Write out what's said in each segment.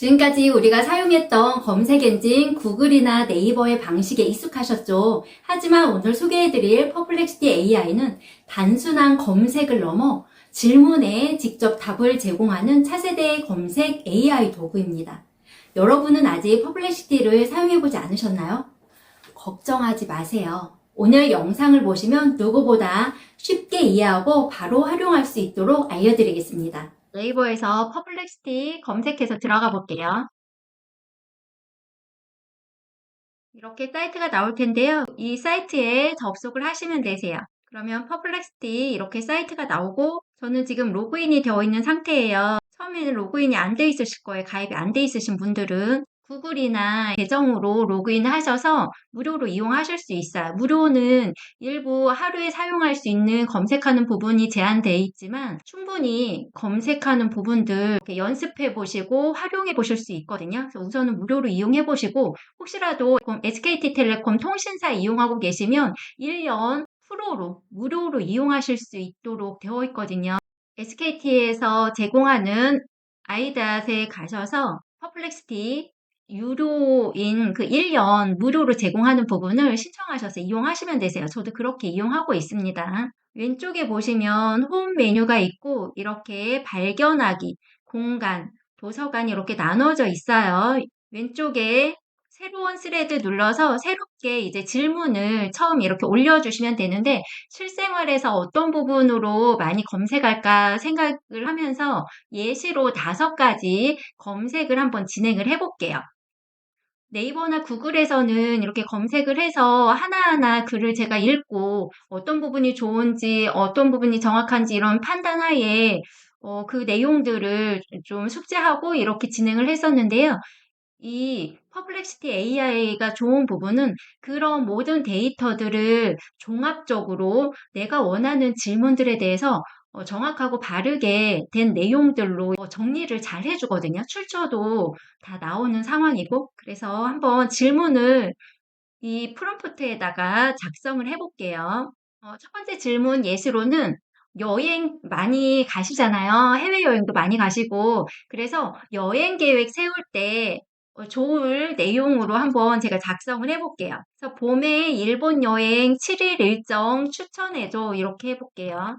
지금까지 우리가 사용했던 검색 엔진 구글이나 네이버의 방식에 익숙하셨죠? 하지만 오늘 소개해드릴 퍼플렉시티 AI는 단순한 검색을 넘어 질문에 직접 답을 제공하는 차세대 검색 AI 도구입니다. 여러분은 아직 퍼플렉시티를 사용해보지 않으셨나요? 걱정하지 마세요. 오늘 영상을 보시면 누구보다 쉽게 이해하고 바로 활용할 수 있도록 알려드리겠습니다. 네이버에서 퍼플렉시티 검색해서 들어가 볼게요. 이렇게 사이트가 나올 텐데요. 이 사이트에 접속을 하시면 되세요. 그러면 퍼플렉시티 이렇게 사이트가 나오고 저는 지금 로그인이 되어 있는 상태예요. 처음에는 로그인이 안 돼 있으실 거예요. 가입이 안 돼 있으신 분들은. 구글이나 계정으로 로그인 하셔서 무료로 이용하실 수 있어요. 무료는 일부 하루에 사용할 수 있는 검색하는 부분이 제한되어 있지만 충분히 검색하는 부분들 이렇게 연습해 보시고 활용해 보실 수 있거든요. 그래서 우선은 무료로 이용해 보시고 혹시라도 SKT텔레콤 통신사 이용하고 계시면 1년 프로로 무료로 이용하실 수 있도록 되어 있거든요. SKT에서 제공하는 아이닷에 가셔서 퍼플렉시티 유료인 그 1년 무료로 제공하는 부분을 신청하셔서 이용하시면 되세요. 저도 그렇게 이용하고 있습니다. 왼쪽에 보시면 홈 메뉴가 있고 이렇게 발견하기, 공간, 도서관이 이렇게 나눠져 있어요. 왼쪽에 새로운 스레드 눌러서 새롭게 이제 질문을 처음 이렇게 올려주시면 되는데 실생활에서 어떤 부분으로 많이 검색할까 생각을 하면서 예시로 5가지 검색을 한번 진행을 해볼게요. 네이버나 구글에서는 이렇게 검색을 해서 하나하나 글을 제가 읽고 어떤 부분이 좋은지 어떤 부분이 정확한지 이런 판단하에 그 내용들을 좀 숙지하고 이렇게 진행을 했었는데요. 이 퍼플렉시티 AI가 좋은 부분은 그런 모든 데이터들을 종합적으로 내가 원하는 질문들에 대해서 정확하고 바르게 된 내용들로 정리를 잘 해주거든요. 출처도 다 나오는 상황이고 그래서 한번 질문을 이 프롬프트에다가 작성을 해볼게요. 첫 번째 질문 예시로는 여행 많이 가시잖아요. 해외여행도 많이 가시고 그래서 여행 계획 세울 때 좋을 내용으로 한번 제가 작성을 해볼게요. 그래서 봄에 일본 여행 7일 일정 추천해줘 이렇게 해볼게요.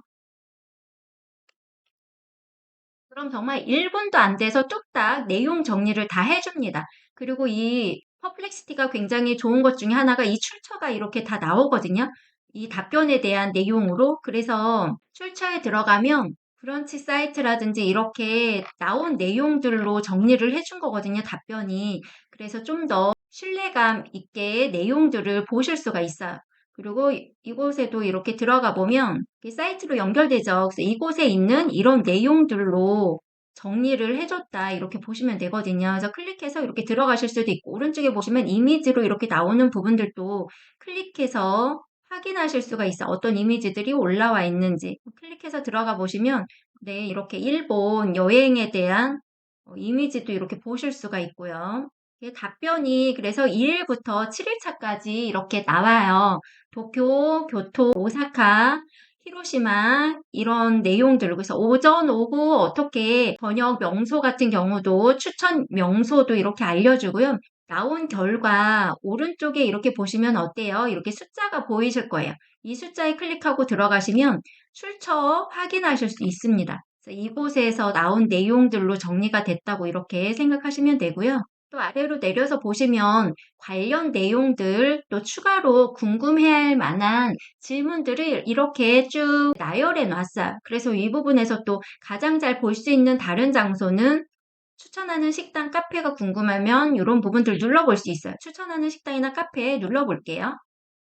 그럼 정말 1분도 안 돼서 뚝딱 내용 정리를 다 해줍니다. 그리고 이 퍼플렉시티가 굉장히 좋은 것 중에 하나가 이 출처가 이렇게 다 나오거든요. 이 답변에 대한 내용으로. 그래서 출처에 들어가면 브런치 사이트라든지 이렇게 나온 내용들로 정리를 해준 거거든요. 답변이. 그래서 좀 더 신뢰감 있게 내용들을 보실 수가 있어요. 그리고 이곳에도 이렇게 들어가 보면 사이트로 연결되죠. 그래서 이곳에 있는 이런 내용들로 정리를 해줬다 이렇게 보시면 되거든요. 그래서 클릭해서 이렇게 들어가실 수도 있고 오른쪽에 보시면 이미지로 이렇게 나오는 부분들도 클릭해서 확인하실 수가 있어. 어떤 이미지들이 올라와 있는지 클릭해서 들어가 보시면 네 이렇게 일본 여행에 대한 이미지도 이렇게 보실 수가 있고요. 답변이 그래서 2일부터 7일차까지 이렇게 나와요. 도쿄, 교토, 오사카, 히로시마 이런 내용들 그래서 오전, 오후 어떻게 저녁 명소 같은 경우도 추천 명소도 이렇게 알려주고요. 나온 결과 오른쪽에 이렇게 보시면 어때요? 이렇게 숫자가 보이실 거예요. 이 숫자에 클릭하고 들어가시면 출처 확인하실 수 있습니다. 그래서 이곳에서 나온 내용들로 정리가 됐다고 이렇게 생각하시면 되고요. 또 아래로 내려서 보시면 관련 내용들 또 추가로 궁금해할 만한 질문들을 이렇게 쭉 나열해 놨어요. 그래서 이 부분에서 또 가장 잘 볼 수 있는 다른 장소는 추천하는 식당, 카페가 궁금하면 이런 부분들 눌러볼 수 있어요. 추천하는 식당이나 카페 눌러볼게요.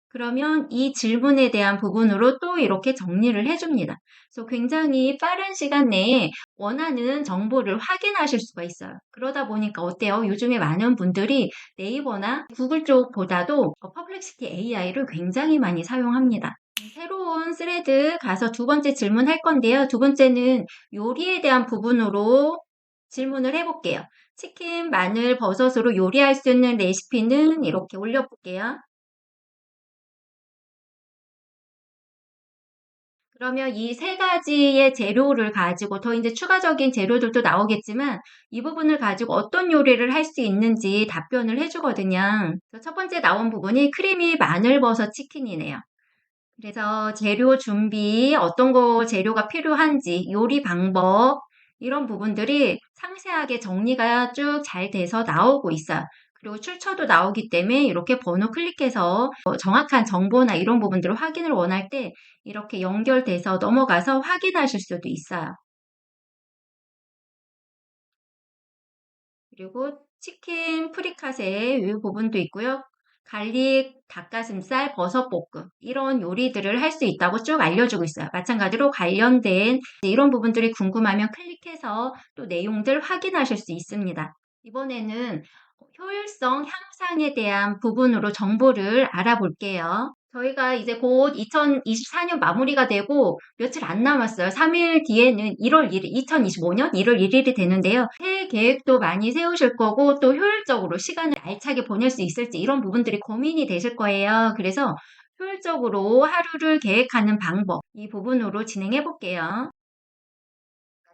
그러면 이 질문에 대한 부분으로 또 이렇게 정리를 해줍니다. 그래서 굉장히 빠른 시간 내에 원하는 정보를 확인하실 수가 있어요. 그러다 보니까 어때요? 요즘에 많은 분들이 네이버나 구글 쪽보다도 퍼플렉시티 AI를 굉장히 많이 사용합니다. 새로운 스레드 가서 두 번째 질문할 건데요. 두 번째는 요리에 대한 부분으로 질문을 해볼게요. 치킨, 마늘, 버섯으로 요리할 수 있는 레시피는 이렇게 올려볼게요. 그러면 이 세 가지의 재료를 가지고 더 이제 추가적인 재료들도 나오겠지만 이 부분을 가지고 어떤 요리를 할 수 있는지 답변을 해주거든요. 그래서 첫 번째 나온 부분이 크리미 마늘버섯 치킨이네요. 그래서 재료 준비, 어떤 거 재료가 필요한지, 요리 방법, 이런 부분들이 상세하게 정리가 쭉 잘 돼서 나오고 있어요. 그리고 출처도 나오기 때문에 이렇게 번호 클릭해서 정확한 정보나 이런 부분들을 확인을 원할 때 이렇게 연결돼서 넘어가서 확인하실 수도 있어요. 그리고 치킨 프리카세 이 부분도 있고요. 갈릭, 닭가슴살, 버섯볶음 이런 요리들을 할 수 있다고 쭉 알려주고 있어요. 마찬가지로 관련된 이런 부분들이 궁금하면 클릭해서 또 내용들 확인하실 수 있습니다. 이번에는 효율성 향상에 대한 부분으로 정보를 알아볼게요. 저희가 이제 곧 2024년 마무리가 되고 며칠 안 남았어요. 3일 뒤에는 1월 1일, 2025년 1월 1일이 되는데요. 새해 계획도 많이 세우실 거고 또 효율적으로 시간을 알차게 보낼 수 있을지 이런 부분들이 고민이 되실 거예요. 그래서 효율적으로 하루를 계획하는 방법, 이 부분으로 진행해 볼게요.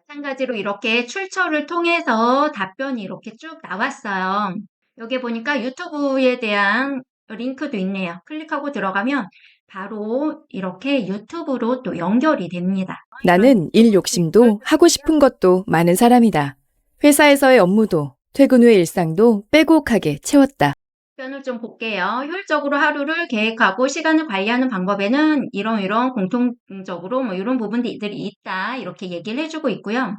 마찬가지로 이렇게 출처를 통해서 답변이 이렇게 쭉 나왔어요. 여기 보니까 유튜브에 대한 링크도 있네요. 클릭하고 들어가면 바로 이렇게 유튜브로 또 연결이 됩니다. 이런 나는 일 욕심도 하고 싶은 것도 많은 사람이다. 회사에서의 업무도 퇴근 후의 일상도 빼곡하게 채웠다. 답변을 좀 볼게요. 효율적으로 하루를 계획하고 시간을 관리하는 방법에는 이런 공통적으로 뭐 이런 부분들이 있다. 이렇게 얘기를 해주고 있고요.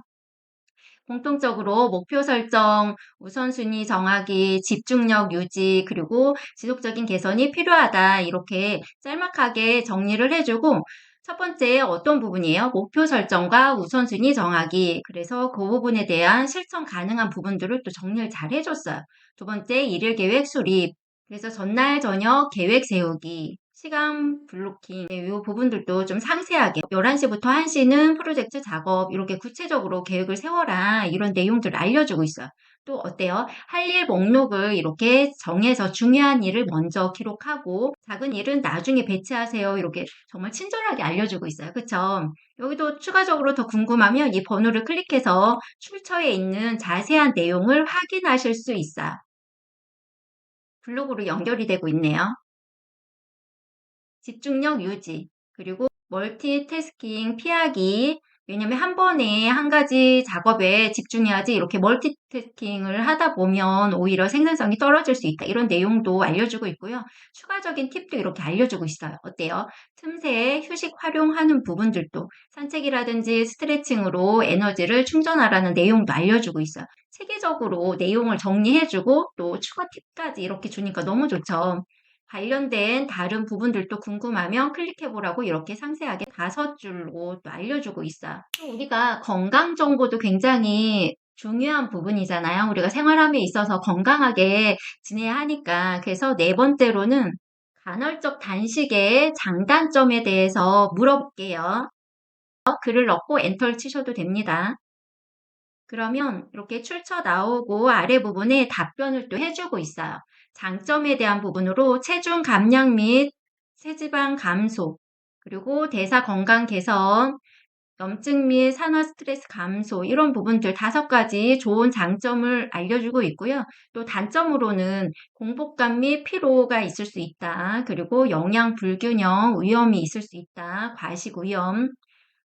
공통적으로 목표 설정, 우선순위 정하기, 집중력 유지, 그리고 지속적인 개선이 필요하다. 이렇게 짤막하게 정리를 해주고, 첫 번째 어떤 부분이에요? 목표 설정과 우선순위 정하기. 그래서 그 부분에 대한 실천 가능한 부분들을 또 정리를 잘 해줬어요. 두 번째, 일일 계획 수립. 그래서 전날 저녁 계획 세우기. 시간 블로킹, 이 부분들도 좀 상세하게 11시부터 1시는 프로젝트 작업 이렇게 구체적으로 계획을 세워라 이런 내용들을 알려주고 있어요. 또 어때요? 할 일 목록을 이렇게 정해서 중요한 일을 먼저 기록하고 작은 일은 나중에 배치하세요. 이렇게 정말 친절하게 알려주고 있어요. 그쵸? 여기도 추가적으로 더 궁금하면 이 번호를 클릭해서 출처에 있는 자세한 내용을 확인하실 수 있어요. 블로그로 연결이 되고 있네요. 집중력 유지, 그리고 멀티태스킹 피하기. 왜냐면 한 번에 한 가지 작업에 집중해야지 이렇게 멀티태스킹을 하다 보면 오히려 생산성이 떨어질 수 있다. 이런 내용도 알려주고 있고요. 추가적인 팁도 이렇게 알려주고 있어요. 어때요? 틈새 휴식 활용하는 부분들도 산책이라든지 스트레칭으로 에너지를 충전하라는 내용도 알려주고 있어요. 체계적으로 내용을 정리해주고 또 추가 팁까지 이렇게 주니까 너무 좋죠. 관련된 다른 부분들도 궁금하면 클릭해보라고 이렇게 상세하게 5줄로 또 알려주고 있어요. 또 우리가 건강 정보도 굉장히 중요한 부분이잖아요. 우리가 생활함에 있어서 건강하게 지내야 하니까. 그래서 네 번째로는 간헐적 단식의 장단점에 대해서 물어볼게요. 글을 넣고 엔터를 치셔도 됩니다. 그러면 이렇게 출처 나오고 아래 부분에 답변을 또 해주고 있어요. 장점에 대한 부분으로 체중 감량 및 체지방 감소, 그리고 대사 건강 개선, 염증 및 산화 스트레스 감소, 이런 부분들 5가지 좋은 장점을 알려주고 있고요. 또 단점으로는 공복감 및 피로가 있을 수 있다. 그리고 영양 불균형 위험이 있을 수 있다. 과식 위험,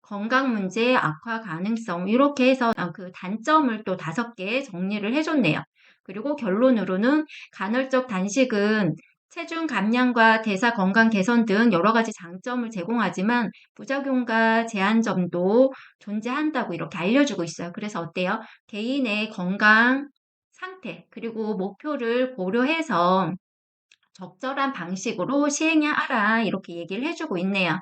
건강 문제 악화 가능성 이렇게 해서 그 단점을 또 5개 정리를 해줬네요. 그리고 결론으로는 간헐적 단식은 체중 감량과 대사 건강 개선 등 여러 가지 장점을 제공하지만 부작용과 제한점도 존재한다고 이렇게 알려주고 있어요. 그래서 어때요? 개인의 건강 상태 그리고 목표를 고려해서 적절한 방식으로 시행하라 이렇게 얘기를 해주고 있네요.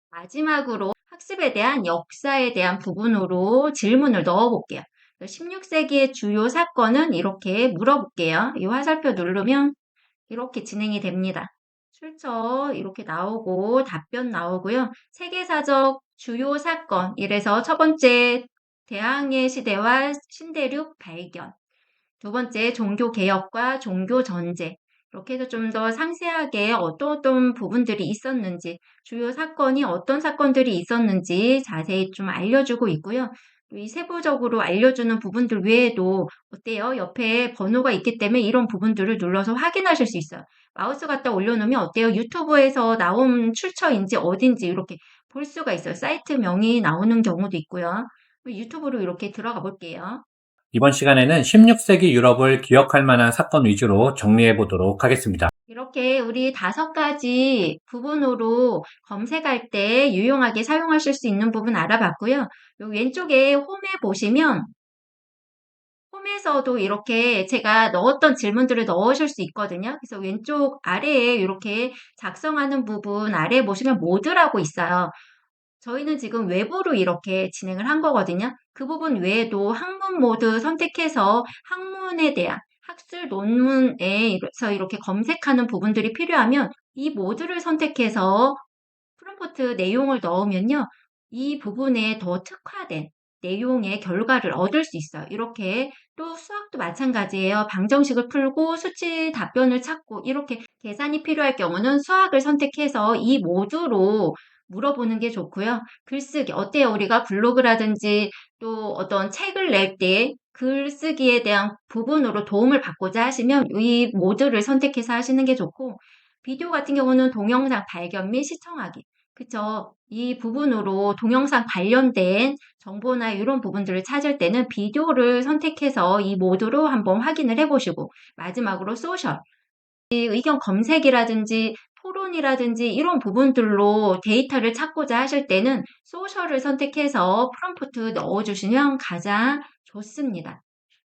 마지막으로 학습에 대한 역사에 대한 부분으로 질문을 넣어볼게요. 16세기의 주요 사건은 이렇게 물어볼게요. 이 화살표 누르면 이렇게 진행이 됩니다. 출처 이렇게 나오고 답변 나오고요. 세계사적 주요 사건 이래서 첫 번째 대항해 시대와 신대륙 발견, 두 번째 종교 개혁과 종교 전쟁 그렇게 해서 좀 더 상세하게 어떤 부분들이 있었는지, 주요 사건이 어떤 사건들이 있었는지 자세히 좀 알려주고 있고요. 또 이 세부적으로 알려주는 부분들 외에도 어때요? 옆에 번호가 있기 때문에 이런 부분들을 눌러서 확인하실 수 있어요. 마우스 갖다 올려놓으면 어때요? 유튜브에서 나온 출처인지 어딘지 이렇게 볼 수가 있어요. 사이트명이 나오는 경우도 있고요. 유튜브로 이렇게 들어가 볼게요. 이번 시간에는 16세기 유럽을 기억할 만한 사건 위주로 정리해 보도록 하겠습니다. 이렇게 우리 5가지 부분으로 검색할 때 유용하게 사용하실 수 있는 부분 알아봤고요. 요 왼쪽에 홈에 보시면 홈에서도 이렇게 제가 넣었던 질문들을 넣으실 수 있거든요. 그래서 왼쪽 아래에 이렇게 작성하는 부분 아래에 보시면 모드라고 있어요. 저희는 지금 외부로 이렇게 진행을 한 거거든요. 그 부분 외에도 학문 모드 선택해서 학문에 대한 학술 논문에서 이렇게 검색하는 부분들이 필요하면 이 모드를 선택해서 프롬프트 내용을 넣으면요. 이 부분에 더 특화된 내용의 결과를 얻을 수 있어요. 이렇게 또 수학도 마찬가지예요. 방정식을 풀고 수치 답변을 찾고 이렇게 계산이 필요할 경우는 수학을 선택해서 이 모두로 물어보는 게 좋고요. 글쓰기 어때요? 우리가 블로그라든지 또 어떤 책을 낼 때 글쓰기에 대한 부분으로 도움을 받고자 하시면 이 모드를 선택해서 하시는 게 좋고 비디오 같은 경우는 동영상 발견 및 시청하기 그쵸. 이 부분으로 동영상 관련된 정보나 이런 부분들을 찾을 때는 비디오를 선택해서 이 모드로 한번 확인을 해보시고 마지막으로 소셜, 이 의견 검색이라든지 토론이라든지 이런 부분들로 데이터를 찾고자 하실 때는 소셜을 선택해서 프롬프트 넣어주시면 가장 좋습니다.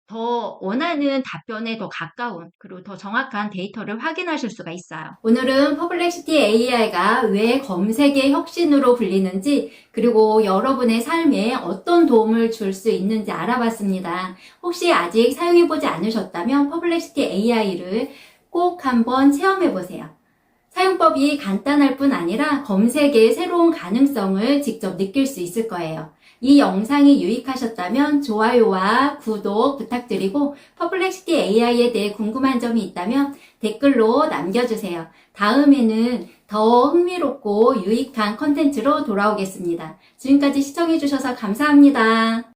더 원하는 답변에 더 가까운 그리고 더 정확한 데이터를 확인하실 수가 있어요. 오늘은 퍼블렉시티 AI가 왜 검색의 혁신으로 불리는지 그리고 여러분의 삶에 어떤 도움을 줄 수 있는지 알아봤습니다. 혹시 아직 사용해보지 않으셨다면 퍼블렉시티 AI를 꼭 한번 체험해보세요. 사용법이 간단할 뿐 아니라 검색의 새로운 가능성을 직접 느낄 수 있을 거예요. 이 영상이 유익하셨다면 좋아요와 구독 부탁드리고 퍼블렉시티 AI에 대해 궁금한 점이 있다면 댓글로 남겨주세요. 다음에는 더 흥미롭고 유익한 컨텐츠로 돌아오겠습니다. 지금까지 시청해주셔서 감사합니다.